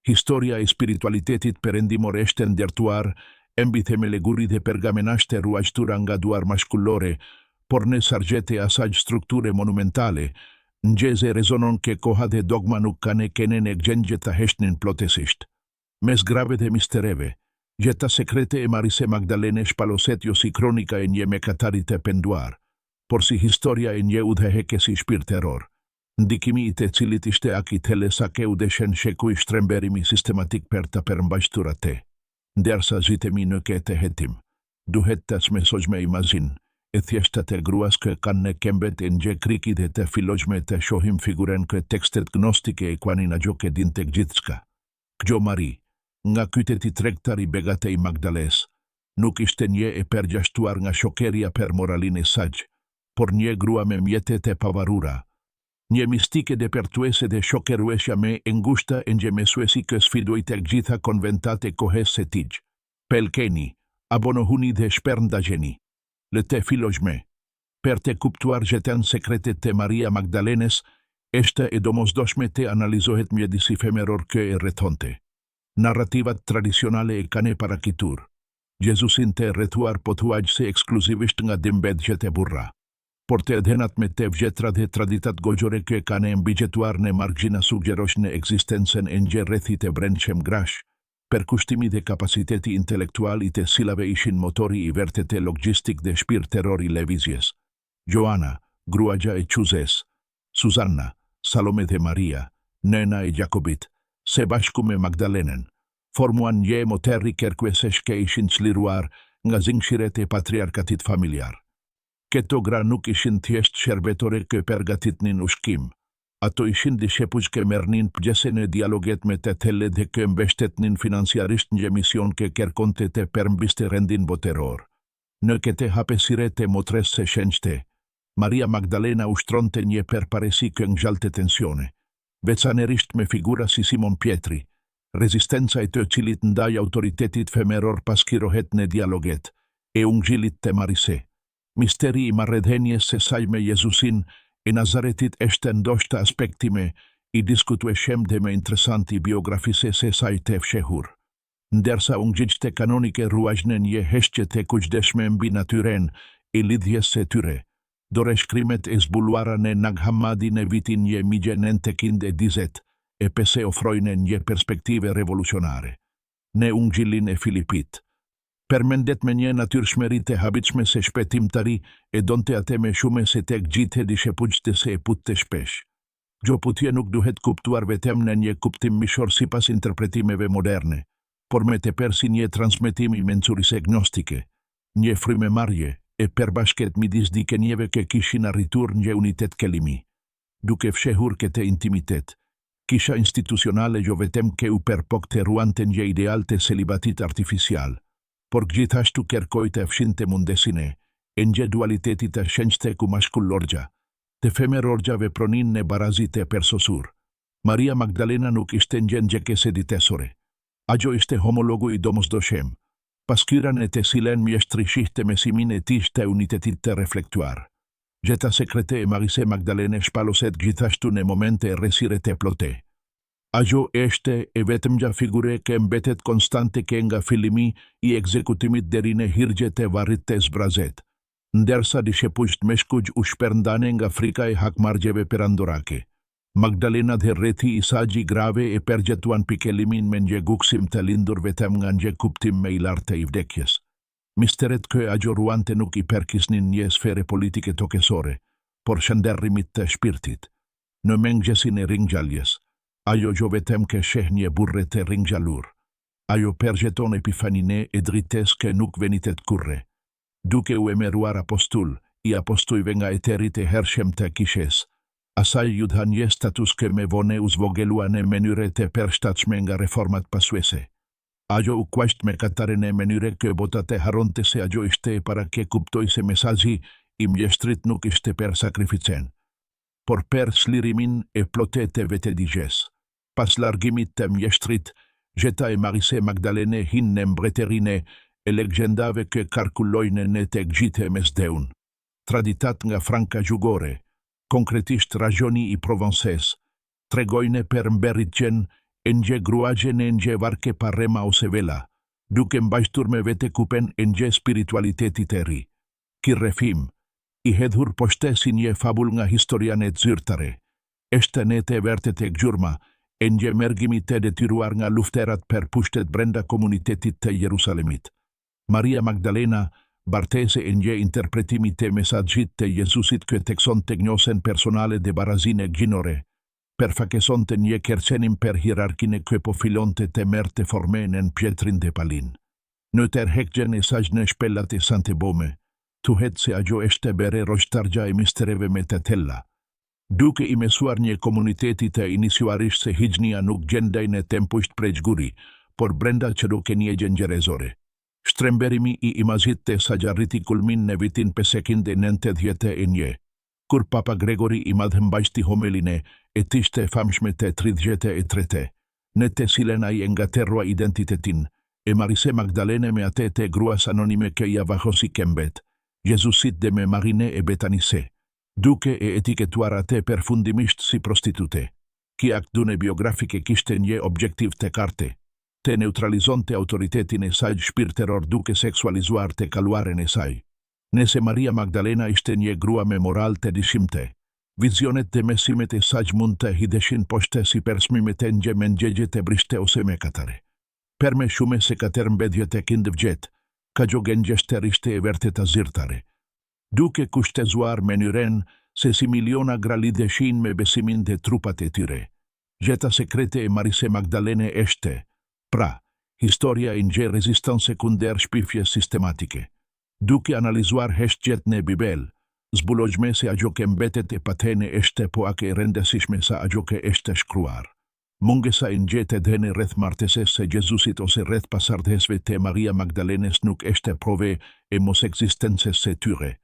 Historia e spiritualitetit perëndimor është ndërtuar mbi themelëguri dhe pergamenashte ruajtura nga duar mashkullore, por në sargjete asaj strukture monumentale, ngjeze rezonon ke koha dhe dogma nuk kanë kenen e gjengje të heshnin plotësisht. Mes grave dhe mistereve, gjeta sekrete e Marise Magdalene shpaloset jo si kronika e një mëkatarit e penduar, por si historia e një udhëheqësi shpirtëror. Ndikimi i të cilit ishte akitele sa ke u deshen shekuj shtremberimi sistematik për të përmbajtur atë. Ndërsa zitemi në këtë hetim, duhet të smesojme imazin, e thjeshtat e gruas që kanë në kembet e nje kriki dhe të filojme të shohim figuren kë tekstet gnostike e kuanin a gjoke din të gjithçka. Kjo Mari, nga kyteti tregtar i begate i Magdales, nuk ishte një e përgjashtuar nga shokeria për moralin e saj, por një grua me mjetet e pavarura, një mistike dhe pertuese dhe shokeruesja me ngushta e një mesuesi kë sfidoj të gjitha konventate kohes se tij. Pelkeni, abonohuni dhe shperndajeni. Le të filojme, për të kuptuar gjetën sekretet të Maria Magdalenes, është e domosdoshme të analizohet mjedisi femeror kë e rrethonte. Narrativat tradicionale e kanë paraqitur Jezusin të rrethuar pothuajse ekskluzivisht nga dimbedjet e burra, por të edhenat me të vjetra dhe traditat gogjore kë kanë mbigjetuar në margjina sugjerosh në eksistencen e një rrethit e brendshëm grash, per kushtimi dhe kapaciteti intelektual i të cilave ishin motori i vërtetë logjistik dhe shpirtëror i lëvizjes. Joana, gruaja e Quzes, Suzanna, Salome dhe Maria, nëna e Jakobit, se bashku me Magdalenen, formuan një moterri kërkuesesh që ishin çliruar nga zinxhiret e patriarkatit familjar. Këto gra nuk ishin thjesht shërbetore që përgatitnin ushqim. Ato ishin dishepuj që merrnin pjesë në dialoget me të thellë dhe që mbështetnin financiarisht një mision që kërkonte të përmbiste rendin botëror. Në këtë hapësirë të motres së shenjtë, Maria Magdalena ushtronte një përparësi që ngjallte tensione, veçanërisht me figura si Simon Pietri, rezistenca e të cilit ndaj autoritetit femeror paskirohet në dialoget, e ungjilit të Marise. Misteri i marrëdhënies së saj me Jezusin e Nazaretit është ndoshta aspekti me i diskutueshëm dhe me interesant i biografisë së saj të fshehur. Ndërsa ungjillte kanonike ruajnë një heshtje të kujdesshme mbi natyren e lidhjes së tyre, dore shkrimet e zbuluara në Nag Hammadi në vitin 1910 e pse ofrojnë një perspektive revolucionare. Në ungjillin e Filipit, përmendet me një natyrshmëri të habitshme se shpëtimtari e donte atë me shumë se tek gjithë dishepugjtë se e putte shpesh. Gjo putje nuk duhet kuptuar vetëm në një kuptim mishor sipas interpretimeve moderne, por me të persi një transmetim i mençurisë gnostike, një frymëmarrje e përbashket midis dikenjeve që kishin arritur një unitet kelimi. Duke fshehur këtë intimitet, kisha institucionale jo vetëm që u përpok të ruante një ideal të celibatit artificial, por gjithashtu kërkoj të fshinte mundesine, e një dualitetit të shenjtë ku mashkullorgja, të femerorgja vepronin në barazit e persosur. Maria Magdalena nuk ishte një gjekese ditesore. Ajo ishte homologu i domosdoshëm, paskiran e të silen mjeshtrisht të mesimin e tish të unitetit të reflektuar. Gjeta sekrete e Marise Magdalene shpaloset gjithashtu në momente e resire të plote. Ajo është e vetëm një figure që mbetet konstante që nga fillimi i ekzekutimit deri në hirgje të varrit të zbrazet, ndërsa dishepugjt meshkuj u shpërndane nga frika e hakmarrjeve perandorake. Magdalena dhe rrethi i saj grave e përgjetuan pikëllimin me një guksim të lindur vetëm nga një kuptim më i lartë i vdekjes. Misteret që ajo ruante nuk i përkisnin një sfere politike tokësore, por shënderrimit të shpirtit. Në mëngjesin e ringjalljes, ajo jo vetëm që sheh një burre të ringjallur. Ajo përgjeton epifanine e drites që nuk venitet kurre. Duke u emëruar apostull, i apostujve nga eterit e hershëm të kishes, asaj ju dha një status që me vone u zvogelua në mënyre të përshtatshme nga reformat pasuese. Ajo u kuajt me katare në mënyre që botat e haronte se ajo ishte para që kuptoj se mesazhi i mjeshtrit nuk ishte për sakrificen, por për slirimin e plotet të vetëdigjes. Pas largimit të mjeshtrit, gjeta e Marise Magdalene hin në mbretërine e legjendave që karkullojnë në të gjithë mesdeun. Traditat nga Franca Jugore, konkretisht ragjoni i Provences, tregojnë për mberitjen Nje gruaje në nje varke parrema ose vela, duke mbajtur me vete kupen nje spiritualitetit e ri. Ki refim, I hedhur poshtesin një fabul nga historianet zyrtare. Eshte nete vertet e gjurma, nje mergimi të detyruar nga lufterat per pushtet brenda komunitetit të Jerusalemit. Maria Magdalena bartese nje interpretimi të mesajgjit të Jezusit kë tekson të gnosen personale de barazine gjinore, per fakeson të një kercenim per hierarkine kë po filonte të merte formenen pjetrin de palin. Në terhekgjen e sajnë shpellat e sante bome, tuhet se ajo eshte bere roshtargja e mistereve me të tella. Duke I mesuar një komuniteti të inisuarisht se hijnia nuk gjendaj në tempusht prejgjguri, por brenda që duke një gjengjerezore. Shtremberimi I imazit të sagjarriti kulmin në vitin 591, kur Papa Gregori I madhëmbajti homeline e tishte famshme të 33, në të silen ai engaterrua identitetin, e Marise Magdalene me ate të gruas anonime ke javahosi kembet, Jezusit dhe me Marine e Betanise, duke e etiketuar ate perfundimisht si prostitute. Ki aktdune biografike kishte një objektiv të karte, të neutralizonte autoritetin e saj shpirteror duke seksualizuar të kaluaren e saj. Nëse Maria Magdalena ishte një grua me moral të dishimte, vizionet dhe mesimet e saj mund të hideshin poshte si persmimet e nje mengjegje të brishte ose me katare. Per me shume se kater mbedhjet e kindëvgjet, ka gjogen gjeshterishte e vertet azirtare. Duke kushtezuar menyren se si miliona gralideshin me besimin dhe trupat e tyre. Gjeta sekrete e Marise Magdalene eshte, pra, historia e nje rezistans sekunder shpifje sistematike. Duke analizuar heshtjet në Bibel, zbulojme se ajo ke mbetet e patene eshte po ake e rendesishme sa ajo ke eshte shkruar. Mungesa e njetë dhene rreth marteses se Jezusit ose rreth pasardhesve te Maria Magdalenes nuk eshte prove e mos eksistences se tyre,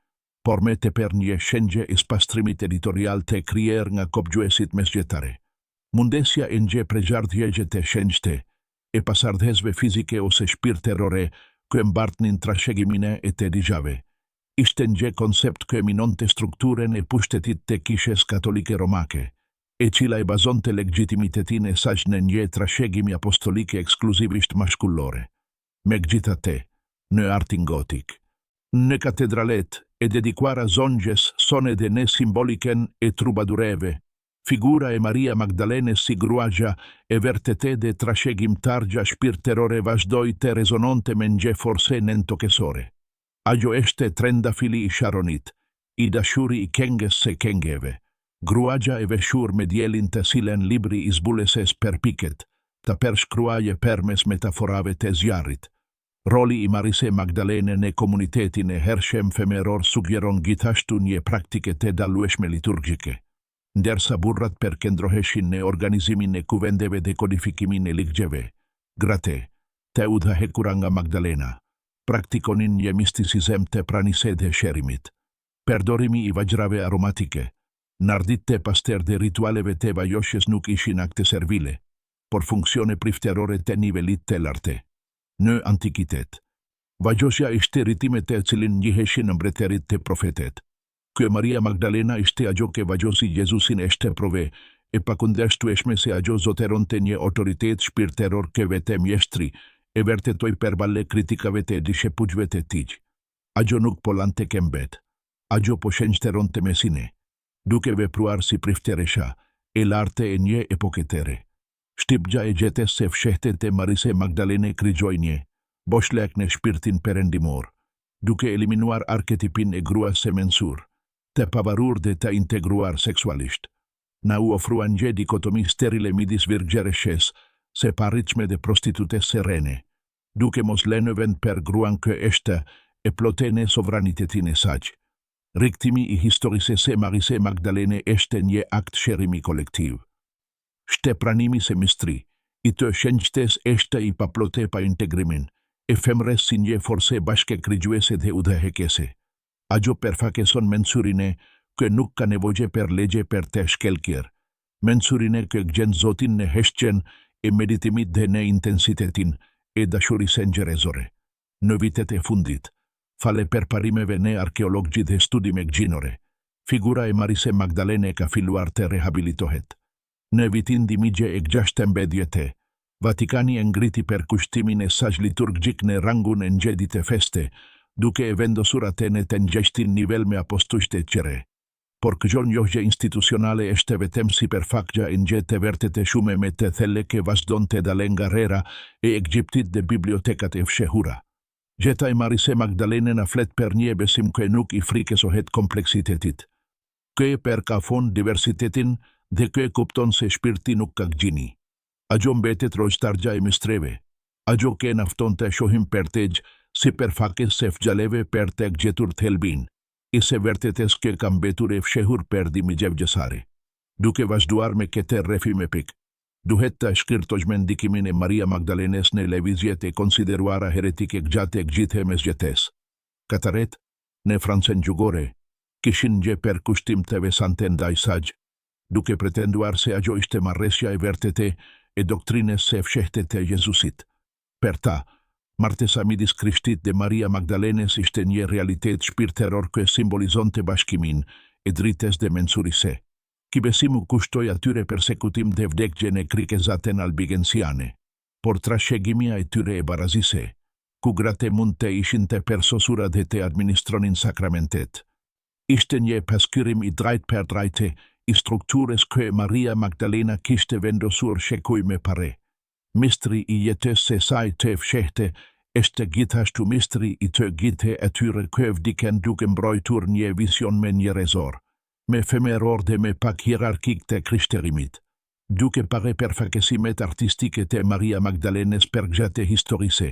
por me te per një shengje e spastrimit editorial te krier nga kopgjuesit mesgjetare. Mundesja e nje pregjardhjegje te shenjte, e pasardhesve fizike ose shpirterore kë mbartnin trashegimine e te dijave. Ishte nje koncept kë minonte strukturen e pushtetit te kishes katolike romake, e cila e bazonte legitimitetin e saj në një trashegimi apostolike ekskluzivisht mashkullore. Megjithatë, në artin gotik, në katedralet e dedikuara zonjës son edhe në simboliken e trubadureve, figura e Maria Magdalene si gruaja e vertete dhe trashegimtargja shpirterore vazhdoj të rezononte me nje forse nentokesore. Ajo eshte trendafili I Sharonit, I dashuri I kenges se kengeve, gruaja e veshur me djelin të silen libri I zbuleses per piket, të pershkruaje permes metaforave të zjarit. Roli I Marise Magdalene në komunitetin e hershem femeror sugjeron gjithashtu një praktike të dalueshme liturgjike. Ndërsa burrat përkendroheshin në organizimin e kuvendeve dhe kodifikimin e ligjeve, grate, të udhahekura nga Magdalena, praktikonin një misticizem të pranise dhe sherimit. Perdorimi I vajrave aromatike, nardit të paster dhe ritualeve të vajoshes nuk ishin akte servile, por funksione prifterore të nivelit të larte. Në antikitet, vajosja ishte ritime të cilin njiheshin në mbretërit të profetet. Kë Maria Magdalena ishte ajo ke vajosi Jezusin eshte prove, e pakundeshtueshme se ajo zoteron të një autoritet shpirteror ke vete mjeshtri, e vertetoj per balle kritikave të dishepugjve të tij. Ajo nuk polante kembet, ajo po shenjteron të mesine, duke vepruar si prifteresha, e larte e një epoketere. Shtipgja e gjetes se fshehte të Marise Magdalene krigjojnje, boshlek në shpirtin perendimor, duke eliminuar arketipin e grua se mensur, të pavarur dhe të integruar seksualisht. Na u ofruan një dikotomi sterile midis virgjereshes, se parritshme dhe prostitutes serene, duke mos lënëven per gruan kë eshte e plotene sovranitetin e saj. Riktimi I historise se Marise Magdalene eshte një akt sherimi kolektiv. Shte pranimi se mistri, I të shenjtes eshte I paplote pa integrimin, e femres si një forse bashke krigjuese dhe udhehekese. Ajo perfakeson mensurine kë nuk ka nevojë per legje per të shkelkjer, mensurine kë gjen zotin në heshtjen e meditimit dhe në intensitetin e dashurisen gjerezore. Në vitet e fundit, fale per parimeve në arkeologji dhe studime gjinore, figura e Marise Magdalene ka filluar të rehabilitohet. Në vitin 2016, Vatikani e ngriti për kushtimin e saj liturgjik në rangun e ngjedit e feste, duke e vendosur atë në të ngjeshtin nivel me apostushte qere. Por këgjon njohje institucionale është vetëm si për fakja e ngjet të vërtetë shume me të thelle që vazhdon të dalen nga rera e Egjiptit dhe bibliotekat e fshehura. Gjeta e Marise Magdalene na flet për një besim që nuk i frikesohet kompleksitetit. Kë për ka fond diversitetin dhe kë kupton se shpirti nuk ka gjini. Ajo mbetet rojtargja e mistreve. Ajo ke nafton të shohim për tegj si për fakes se fgjaleve për të gjetur të helbin. I se vërtetes që kam betur e fshehur për dimigjev gjësare. Duke vazhduar me këtë refim epik, duhet të shkirtojmë ndikimin e Maria Magdalenes në levizjet e konsideruara heretike gjatë e gjithë mes gjetes. Kataret, në francën gjugore, kishin gjë për kushtim të vesante ndaj saj, duke pretenduar se ajo ishte marrësia e vërtete e doktrines se fshehte të Jezusit. Per ta, martesa midis Krishtit dhe Maria Magdalenes ishte një realitet shpirtëror që simbolizonte bashkimin e drites dhe mensurise. Ki besimu kushtoi atyre persekutim dhe vdekje në krikezaten albigensiane, por trashëgimia e tyre e barazise, ku gratë mund të ishin të persosura dhe të administronin sakramentet. Ishte një paskyrim i drejt për drejte i strukturës që Maria Magdalena kishte vendosur shekuj me pare. Mistri i jetës së saj të fshehte është gjithashtu mistri i të gjithë atyre që vdiken duke mbrojtur një vision me njerëzor, me femeror dhe me pak hierarkik të krishterimit. Duke pare përfaqësimet artistike të Maria Magdalenes për gjatë historise,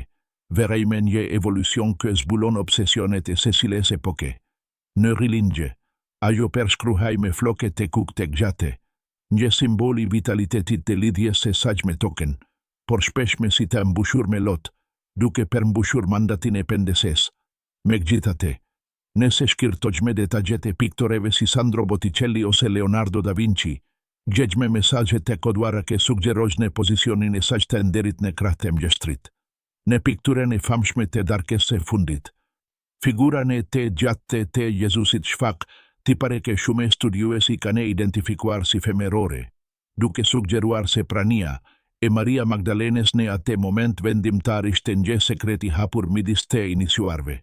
verejme një evolucion që zbulon obsesionet e sesiles epoke. Në rilindje, ajo përshkruhaj me floket të kuk të gjatë, një simboli vitalitetit të lidhjes së saj me token, por shpesh me si të mbushur me lot, duke përmbushur mandatin e pendeses. Me gjithate, nëse shkirtojmë detajete piktoreve si Sandro Botticelli ose Leonardo da Vinci, gjejmë mesazhe të koduara që suggerojnë pozicionin e saj të nderit në krah të mgjestrit. Në pikturën e famshme të darkes së fundit, figurën e të gjatë të Jezusit shfaq, ti pare che shume studiuesi kanë identifikuar si femerore, duke suggeruar se prania e Maria Magdalenes në atë moment vendimtar ishte një sekreti hapur midis të iniciuarve.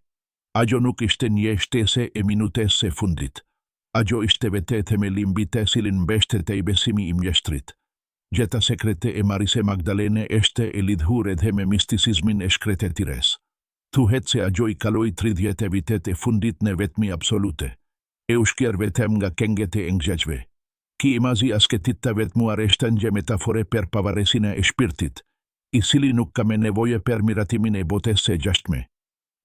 Ajo nuk ishte një shtese e minutes së fundit. Ajo ishte vete themelim mbi të cilin mbeshtet e i besimi i mjeshtrit. Gjeta sekrete e Marise Magdalene është e lidhur edhe me misticizmin e shkretetires. Thuhet se ajo i kaloi 30 vitet e fundit në vetmi absolute. E u shkjer vetem nga kenget e ngjeshve. Ki imazi asketit të vetmuar është një metafore për pavaresina e shpirtit, i cili nuk ka me nevoje për miratimin e botes së gjashtme.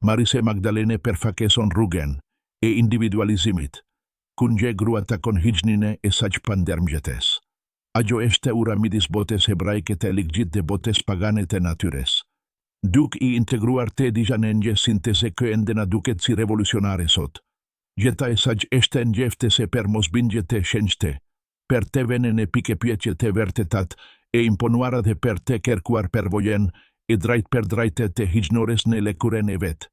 Marise Magdalene përfaqëson rrugën e individualizimit, kun gjë grua takon hijnine e saj pandërmjetes. Ajo është ura midis botes hebraike të ligjit dhe botes pagane të natyres. Duk i integruar të dija në një sintese që ende na duket si revolucionare sot. Gjeta e saj është ngjefte për mosbindje të shenjte, për të venen e pike pjeqe të vërtetat e imponuara dhe për të kërkuar përvojen e drejt për drejte të hijnores në lekuren e vetë.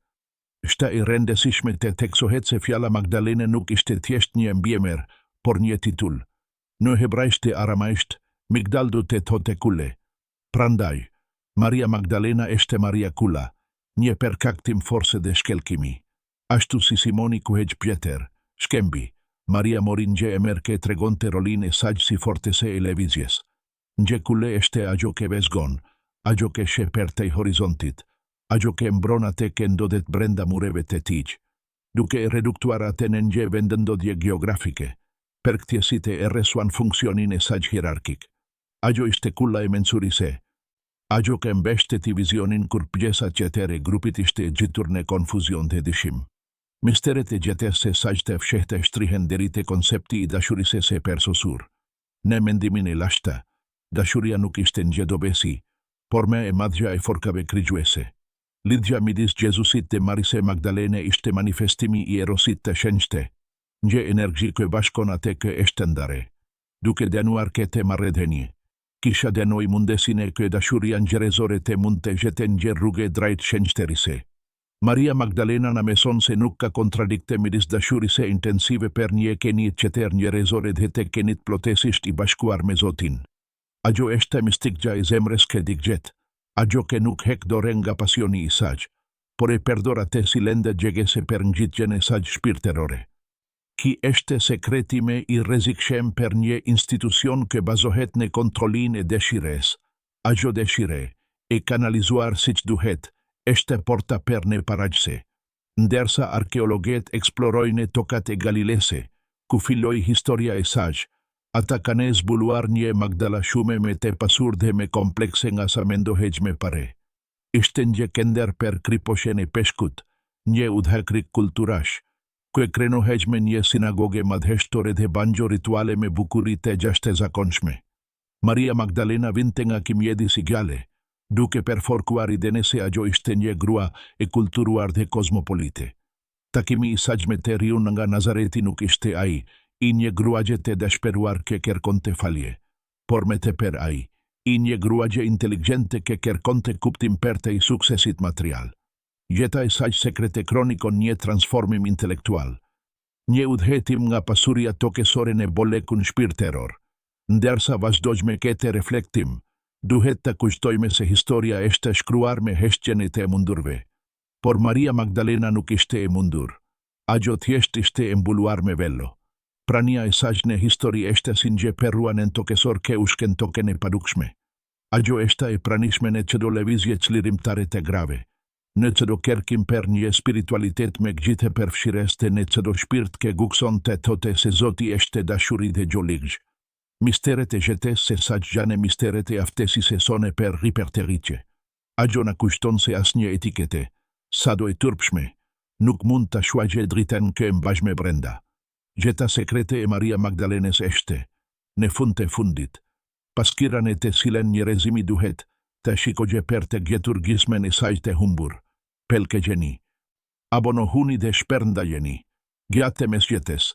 Shta i rendesishme të teksohet se fjala Magdalene nuk ishte thjesht një mbjemer, por një titull. Në hebraisht e aramaisht, Migdal do të thote kule. Prandaj, Maria Magdalena është Maria Kula, një përkaktim forse dhe shkelkimi. Ashtu si Simoni kuhej Pjeter, shkembi, Maria Morinje e merke tregonte rolin e saj si fortese e levizjes. Nje kule është ajo ke vezgon, ajo ke sheper të horizontit, ajo ke mbron atë ke ndodet brenda mureve të tij, duke e reduktuar atë në një vendendodhje geografike, për këtjesite e resuan funksionin e saj hierarkik. Ajo ishte kulla e mensurise. Ajo ke mbeshtet i vizionin kur pjesa qetere grupit ishte gjitur në konfuzion të dishim. Misteret e gjetes se saj të fshehte shtrihen deri te koncepti i dashurise se persosur. Në mendimin e lashta, dashuria nuk ishte një dobesi, por me e madhja e forkave krigjuese. Lidhja midis Jezusit dhe Marise Magdalene ishte manifestimi i erosit të shenjte, një energji që bashkon atë që është ndare. Duke denuar këtë marrëdhënie, kisha denoj mundesine që dashuria njerëzore të mund të jeten një rrugë drejt shenjterise. Maria Magdalena na meson se nuk ka kontradikte midis dashurisë intensive për një kenit qeter njerëzore dhe të kenit plotësisht I bashkuar me Zotin. Ajo është mistikja e zemrës që digjet, ajo që nuk hek dorë nga pasioni I saj, por e përdor atë si lëndë gjegese për ngjitjen e saj shpirtërore. Ki është sekretime I rrezikshëm për një institucion që bazohet në kontrollin e dëshirës. Ajo dëshire, e kanalizuar siç duhet, është porta për në paraqse. Ndërsa arkeologët eksplorojnë tokat e Galilese, ku filloi historia e saj, ata kanë zbuluar një Magdala shumë me të pasur dhe me komplekse nga sa mendohej me pare. Ishte një kënder për kriposhen e peshkut, një udhëheqërik kulturash, ku e krenohej me një sinagoge madhështore dhe banjo rituale me bukuri të jashtëzakonshme. Maria Magdalena vinte nga kimjedis I gjale, duke përforkuar idenë se ajo ishte një grua e kulturuar dhe kozmopolite. Takimi I saj me të riun nga Nazareti nuk ishte ai, I një gruaje të dëshpëruar që kërkonte falje, por me të per ai, I një gruaje inteligjente që kërkonte kuptim për të I suksesit material. Jeta e saj sekrete kronikon një transformim intelektual, një udhëhetim nga pasuria tokësore në bolekun shpirtëror. Ndërsa vazhdoj me këtë reflektim, duhet të kushtojmë se historia është shkruar me heshtjen e të mundurve. Por Maria Magdalena nuk ishte e mundur. Ajo thjesht ishte e mbuluar me vello. Prania e saj në histori është si një perruan në tokësor që ushken token e padukshme. Ajo është e pranishme në çdo lëvizje çlirimtare të grave, në çdo kërkim për një spiritualitet me gjithë përfshirës dhe në çdo shpirt që gukson të thotë se Zoti është dashuri dhe gjoligj. Misteret e jetës se saj janë misteret e aftësisë sone për riperteriqe. Ajo na kushton se asnjë etikete, sado e turpshme, nuk mund të shuajë dritën që mbash me brenda. Jeta sekrete e Maria Magdalenes është, në fund të fundit, paskiran e të silen njerëzimi duhet, të shikojë për të gjetur gjismen e saj të humbur, pelke gjeni. Abonohuni dhe shpernda jeni, gjatë mes jetës.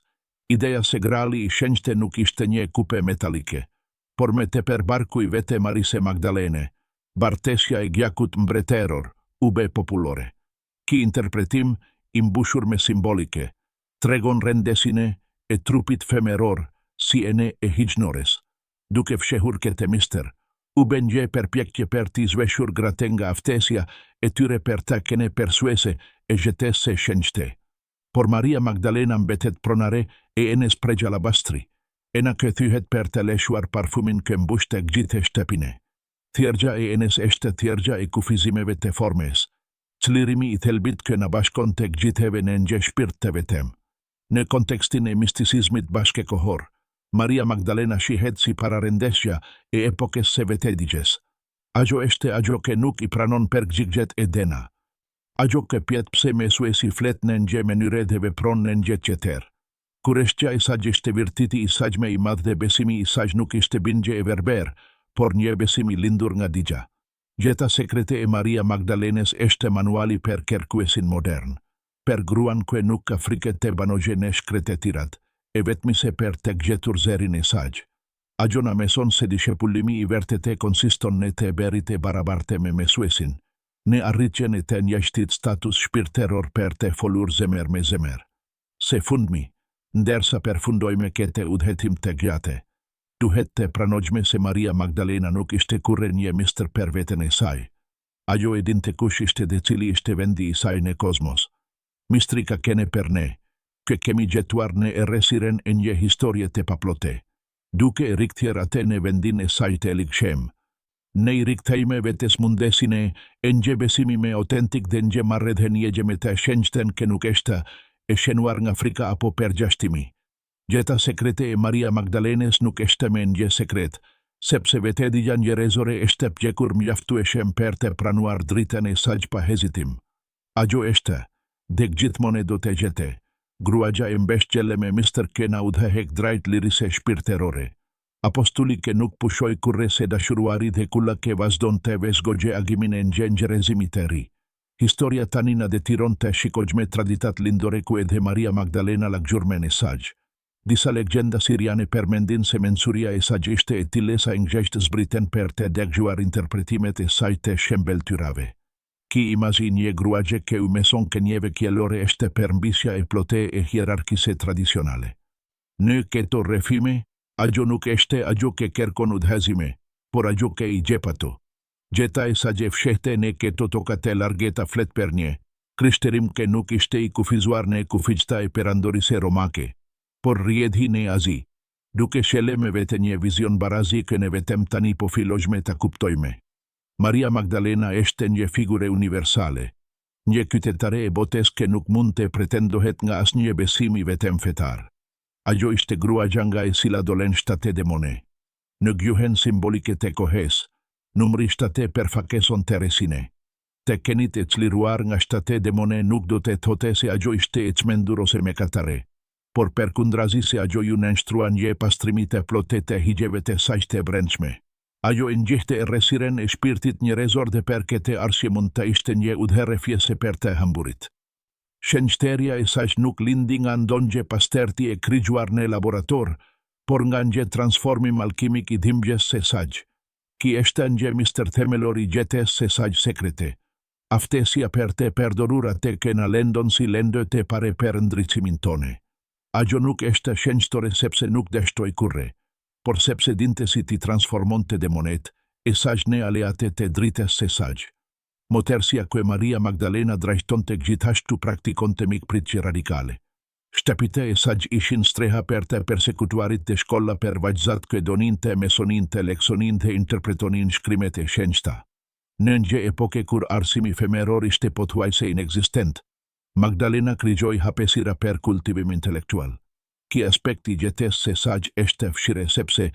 Ideja se grali I shenjte nuk ishte një kupe metalike, por me të përbarku I vete Marise Magdalene, bartesja e gjakut mbretëror, ube populore. Ki interpretim I mbushur me simbolike, tregon rendesine e trupit femeror, si ene e hijnores. Duke fshehur këtë mister, ube një përpjekje për t'i zveshur gratenga aftesja e tyre për ta kene persuese e jetes se shenjte. Por Maria Magdalena mbetet pronare e enes pregja alabastri, ena që thyhet për të leshuar parfumin që mbushte gjithë shtepine. Thjergja e enes është thjergja e kufizimeve të formes, çlirimi I thelbit që në bashkon të gjithëve në një shpirt të vetem. Në kontekstin e misticizmit bashkëkohor, Maria Magdalena shihet si pararendesja e epokes se vetedigjes. Ajo është ajo që nuk I pranon për gjigjet e dena. Ajo që pjet pse mesuesi flet në një mënyre dhe vepron në një tjetër. Kurështja e saj ishte virtiti I saj me I madh dhe besimi I saj nuk ishte bindje e verber, por një besimi lindur nga digja. Jeta sekrete e Maria Magdalenes është manuali për kërkuesin modern. Per gruan që nuk ka frikë të banojë në shkretetirat, e vetmi se për të gjetur zerin e saj. Ajo na meson se dishepullimi I vërtetë konsiston në të berit e barabarte me mesuesin, në arritjen e të njështit status shpirtëror për të folur zemër me zemër. Se fundmi, ndërsa përfundojme këtë udhëhetim të gjate, duhet të pranojmë se Maria Magdalena nuk ishte kurrë një mistër për veten e saj. Ajo e dinte kush ishte dhe cili ishte vendi I saj në kozmos. Mistri ka kene për ne, që kemi gjetuar në erresiren e një historie të paplote, duke e rikthyer atë në vendin e saj të ligshëm. Ne I rikthejme vetes mundesine e një besimi me autentik dhe një marrëdhënie me të shenjten që nuk është e shenuar nga frika apo përgjashtimi. Jeta sekrete e Maria Magdalenes nuk është me një sekret, sepse vetedigja njerëzore është pjekur mjaftueshëm për të pranuar dritën e saj pa hezitim. Ajo është, dhe gjithmonë do të jetë, gruaja e mbeshqele me mistër që na udhëheq drejt lirisë shpirtërore. Apostuli që nuk pushoj kurrë se dashuruari dhe kulla që vazhdon të vesgogje agimin e një njerëzimi të ri. Historia tani na detiron të shikojmë traditat lindore ku edhe Maria Magdalena lagjurmen e saj. Disa legjenda siriane përmendin se mensuria e saj ishte e tillë sa ngjesht zbriten për të dëgjuar interpretimet e saj të shembeltyrave. Ki imagini gruaje che u meson che nieve chielore este permbisja e plote e hierarkise tradicionale. Në keto refime, ajo nuk este ajo che kerkon udhëzime, por ajo che I gjepato. Gjeta e sa fshehte ne keto tokate largeta flet per nje, krishterim che nuk ishte I kufizuar ne kufiqta e perandorise romake, por rjedhi ne azi, duke shele me vete një vizion barazi që ne vetem tani po filojme ta kuptojme. Maria Magdalena este një figure universale, një qytetare e botes që nuk mund të pretendohet nga asnjë besimi vetem fetar. Ajo ishte gruaja nga e cila dolen shtate demone. Në gjuhen simbolike të kohes, numri shtate përfakeson teresine. Te kenit e çliruar nga shtate demone nuk do të thote se ajo ishte e çmendur ose mëkatare, por përkundrazi se ajo ju nënshtrua një pastrimit e plotet e higjeve të saj të brendshme. Ajo e ngjehte e resiren e shpirtit një rezor dhe përkete arsye mund të ishte një udhere fjese për të hamburit. Shenjteria e saj nuk lindi nga ndonjë pasterti e krigjuar në laborator, por nga një transformim alkimik I dhimbjes së saj. Ki është një mister themelor I gjetes së saj sekrete. Aftësia për të përdorur atë që na lëndon si lëndë të pare për ndriçimin tonë. Ajo nuk është shenjtore sepse nuk dështoi kurre, por sepse dinte si ti transformonte demonet e saj ne aleate të drites së saj. Motersia që Maria Magdalena drejtonte gjithashtu praktikonte mikpritje radikale. Shtëpite e saj ishin streha për të persekutuarit të shkolla për vajzat që doninte, mesoninte, leksoninte, interpretonin shkrimet e shenjta. Në një epoke kur arsimi femeror ishte pothuajse inexistent, Magdalena krigjoi hapësira për kultivim intelektual. Ki aspekti gjetes së saj është fshire sepse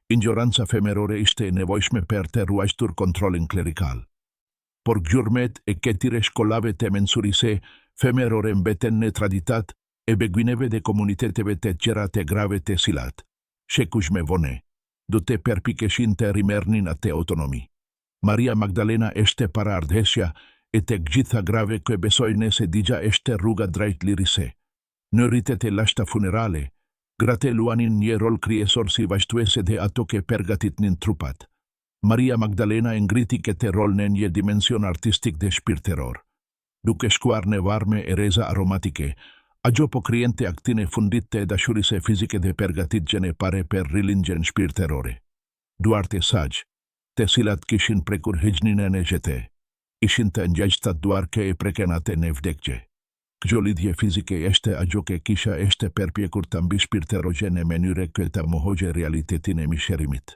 ignoranca femerore ishte e nevojshme për të ruajtur kontrollin klerikal. Por gjurmet e këtire shkollave të mensurise femerore mbeten në traditat e beguineve dhe komuniteteve të tjera të grave të cilat, shekush me vone, do të përpikeshin të rimernin atë autonomi. Maria Magdalena është para ardhesja e të gjitha grave që besojnë se digja është rruga drejt lirise. Në rritet e lashta funerale, gratë luanin një rol kryesor si vazhtuese dhe ato që përgatitnin trupat. Maria Magdalena ngriti këtë rol në një dimension artistik dhe shpirteror. Duke shkuar në varme e reza aromatike, ajo po kriente aktin e fundit të dashurise fizike dhe përgatitjen e pare për rilindjen shpirterore. Duart e saj, të cilat kishin prekur hijnin e në gjete, ishin të ngjajstat duar që e prekenate në vdekje. Kjo lidhje fizike është ajo që kisha është përpjekur të mbi shpirteroje në mënyre që të mohojë realitetin e misherimit.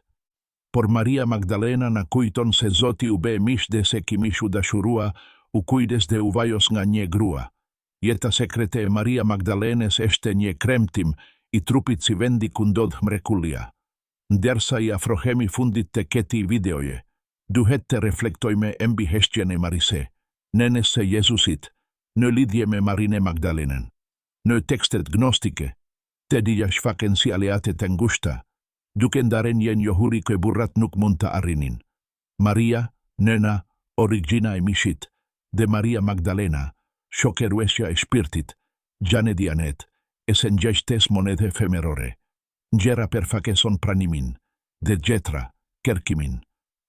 Por Maria Magdalena na kujton se Zoti u bë mish dhe se ki mish u dashurua, u kujdes dhe u vajos nga një grua. Jeta sekrete e Maria Magdalenes është një kremtim I trupit si vendi ku ndodh mrekullia. Ndërsa I afrohemi fundit të këtij videoje, duhet të reflektojme mbi heshtjen e Marise, nënës së Jezusit, në lidhje me Marine Magdalenen. Në tekstet gnostike, të dija shfaken si aleate të ngushta, duke ndaren një njohuri që burrat nuk mund të arrinin. Maria, nëna, origjina e mishit, dhe Maria Magdalena, shokeruesja e shpirtit, gjane dianet, e se ngjeshtes monedhe femerore. Ngjera përfakeson pranimin, dhe gjetra, kerkimin.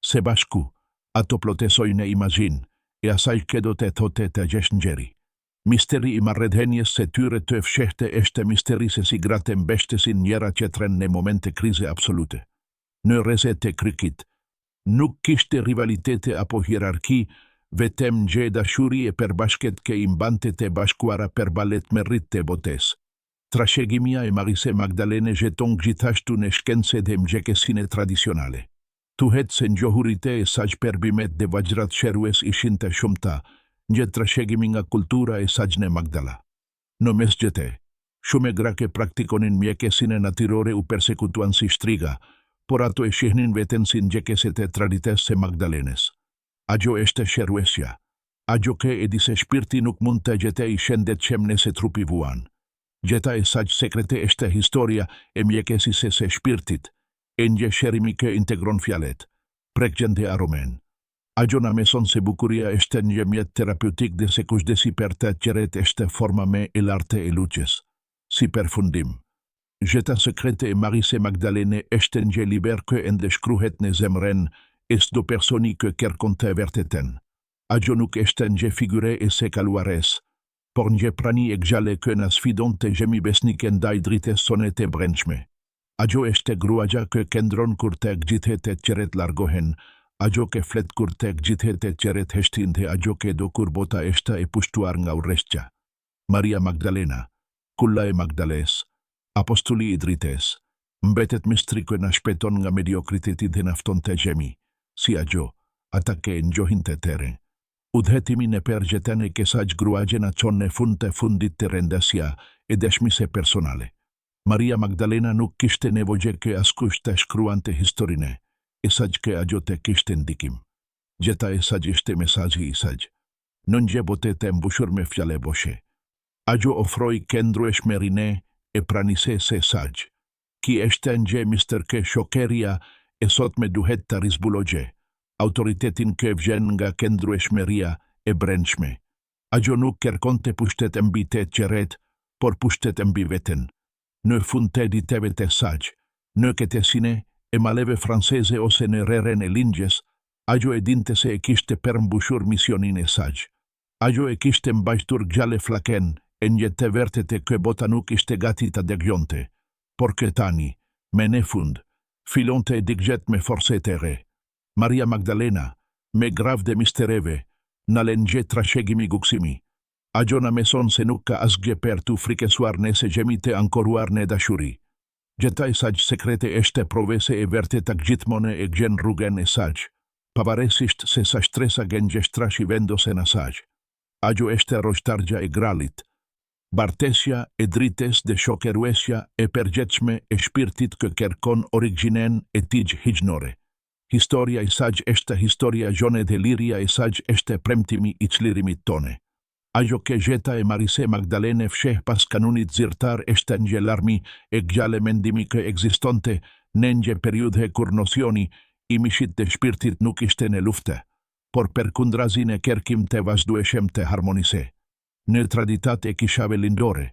Se bashku, ato plotesojnë imazhin, e asaj që do të thote të gjesh ngjeri. Misteri I marrëdhënies së tyre të fshehte është misteri se si gratë mbështesin njëra tjetrën në momente krize absolute. Në rrezet të krikit, nuk kishte rivalitete apo hierarki, vetëm një dashuri e përbashket që I mbante të bashkuara për ballet me rrit të botes. Trashëgimia e Marise Magdalene jeton gjithashtu në shkencë dhe mjekësinë tradicionale. Thuhet se njohuritë e saj përbimet dhe vajzrat shërues ishin të shumta, një trashëgimi nga kultura e saj në Magdala. Në mesgjete, shumë gra që praktikonin mjekësinë natyrore u persekutuan si shtriga, por ato e shihnin veten si ngjekëset e tradites së Magdalenes. Ajo është shëruesja. Ajo që e di se shpirti nuk mund të gjete I shëndetshëm nëse trupi vuan. Gjeta e saj sekrete është historia e mjekësisë së shpirtit, e një shërimi që integron fjalet, prekjen dhe aromen. Ajo na meson se bukuria është një mjet terapeutik dhe se kushdesi për të qeret është forma me e lartë e luqes. Si përfundim, gjeta sekrete e Marise Magdalene është një liber që ndeshkruhet në zemrën e çdo personi që kërkon të vërtetën. Ajo nuk eshte nje figure e se kaluares, por nje prani e gjale kë na sfidonte gjemi besnike ndaj drites sonet e brendshme. Ajo eshte gruaja kë kendron kur te gjithet e qeret largohen, ajo ke flet kur te gjithet e qeret heshtinte, ajo ke do kur bota eshte e pushtuar nga urreshqa. Maria Magdalena, kulla e Magdales, apostoli i drites, mbetet mistri kë na shpeton nga mediokriteti dhe nafton të gjemi, si ajo, ata ke njohin të tere. Udhëtimi në përgjeten e kesaj gruaje na qonë në fund të fundit të rendasja e dëshmise personale. Maria Magdalena nuk kishte nevojë që askush të shkruante historine, e saq që ajo të kishte ndikim. Gjeta e saq ishte mesazhi i saq. Non gje bote të mbushur me fjale boshe. Ajo ofroi këndrueshmërinë e pranise se saq. Ki eshte nje Mr. Ke shokeria e sot me duhet të rizbulogje. Autoritetin që vjen nga këndrueshmëria e brendshme. Ajo nuk kërkonte pushtet mbi të qeret, por pushtet mbi veten. Në fund të diteve të saq, në ketesine e maleve franceze ose në reren e lingjes, ajo e dinte se e kishte përmbushur misionin e saq. Ajo e kishte mbajtur gjale flaken e njët të vertet e kë bota nuk ishte gati të degjonte. Por këtani, me në fund, filonte e digjet me forse të re. Maria Magdalena, me grav dhe mistereve, në lengje trashegimi guksimi. Ajo na meson se nuk ka asgje për të frikesuar nëse gjemi të ankoruar në dashuri. Gjeta e saq sekrete eshte provese e vërtetak gjithmone e gjen rrugën e saq, pavarësisht se sa shtresa gen gjestrashi vendose në saq. Ajo eshte roshtargja e gralit, bartesja e drites dhe shokeruesja e përgjithshme e shpirtit kë kërkon origjinen e tij hijnore. Historia e saq eshte historia jone dhe liria e saq eshte premtimi i çlirimit tone. Ajo ke gjeta e Marise Magdalene fsheh pas kanunit zyrtar eshte një larmi e gjale mendimi kë ekzistonte në një periudhe kur nosioni i mishit dhe shpirtit nuk ishte në lufte, por per kundrazin e kërkim të vazhdueshëm të harmonise. Në traditat e kishave lindore,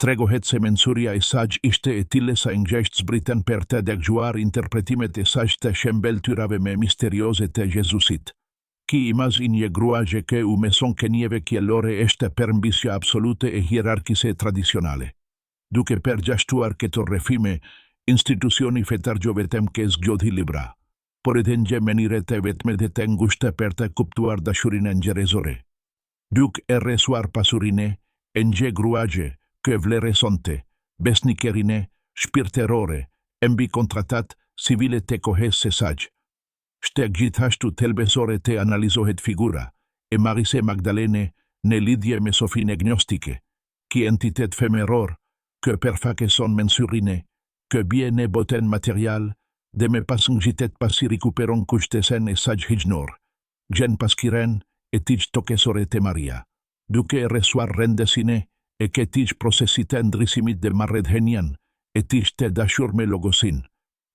tregohet se mensuria e saq ishte e tille sa ingjesht zbriten për të dëgjuar interpretimet e saq të shembeltyrave me misterioze të Jezusit. Ki imaz i një gruaje që u meson ke njeve kjellore eshte përmbisja absolute e hierarkise tradicionale. Duke përgjashtuar këto rrëfime, institucioni fetargjo vetëm ke zgjodhi libra, por edhe një menire të vetme dhe të ngushte për të kuptuar dashurinë njerëzore. Duk e rresuar pasurine, e një gruaje, kë vleresonte, besnikerine, shpirterore, mbi kontratat civile të kohes se saq. Shtek gjithashtu telbesore të analizohet figura, e Marise Magdalene në lidhje me Sofine gnostike, ki entitet femeror, kë përfakeson mensurine, kë bie në boten material, dhe me pas ngjitet pasi rikuperon kushtesen e saq hijnor, gjen paskiren e tij tokesore të Maria. Duke e rresuar rendesine, e ke tij prosesite ndrisimit dhe marrëdhënien, e tij të dashur me logosin.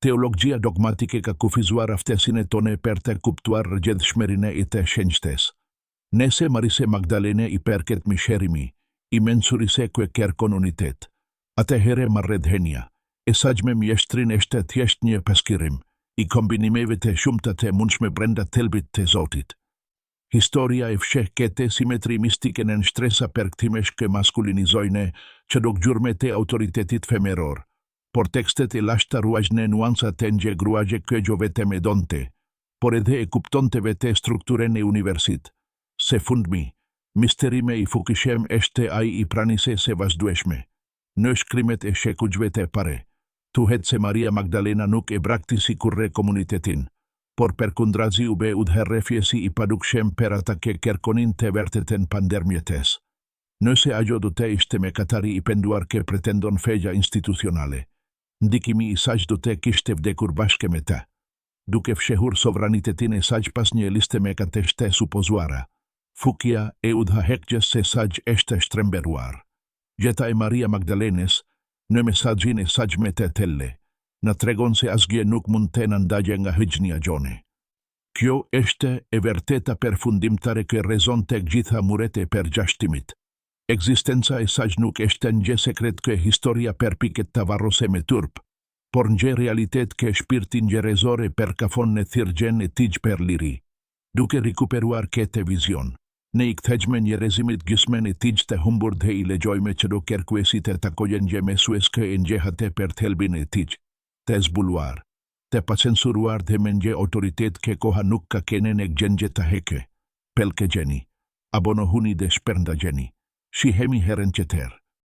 Teologjia dogmatike ka kufizuar aftësinë tone për të kuptuar rrjedhshmërinë e të shenjtes. Nëse Marise Magdalene i përket misherimi, i mensurise kë kërkon unitet. Atëherë marrëdhënia, e saq me mjeshtrin eshte thjesht një paskirim, i kombinimeve të shumta të mundshme brenda thelbit të Zotit. Historia e fsheh këtë simetri mistike në shtresa përktimesh kë maskulinizojnë që do gjurme të autoritetit femeror, por tekstet e lashta ruajnë nuanca të një gruaje kë gjo vetëm e donte, por edhe e kuptonte vete strukturen e universit. Se fundmi, misterime i fukishem eshte ai i pranise se vazhdueshme. Në shkrimet e shekuqve të pare, thuhet se Maria Magdalena nuk e braktisi kurre komunitetin, por përkundrazi u be udhërrefjesi i padukshëm për ata që kërkonin të vërteten pandërmjetes. Nëse ajo do të ishte me katari i penduar që pretendon feja institucionale, ndikimi i saq do të kishte vdekur bashkë me ta. Duke fshehur sovranitetin e saq pas një liste me kateshte supozuara, fukja e udhëheqjes se saq eshte shtremberuar. Gjeta e Maria Magdalenes, në mesazhin e saq me të telle, në tregon se asgjë nuk mund të ndajë nga hijnia gjone. Kjo eshte e vërteta përfundimtare që rezon të gjitha muret e përgjashtimit. Ekzistenca e saq nuk eshte një sekret që historia përpiket të varrose me turp, por një realitet që shpirtin njerëzore përkafon në thirrjen e tij për liri. duke rikuperuar këtë vizion. Ne i kthejmë njerëzimit gjysmën e tij të humbur dhe i lejojmë që do kërkuesit të takojnë gjë mesueske e njëhate për të helbin e tij, të zbuluar, të pacensuruar dhe me një autoritet ke koha nuk ka kenen e gjengje të heke. Pelke gjeni, abonohuni dhe shpernda gjeni. Shihemi herën që tërë.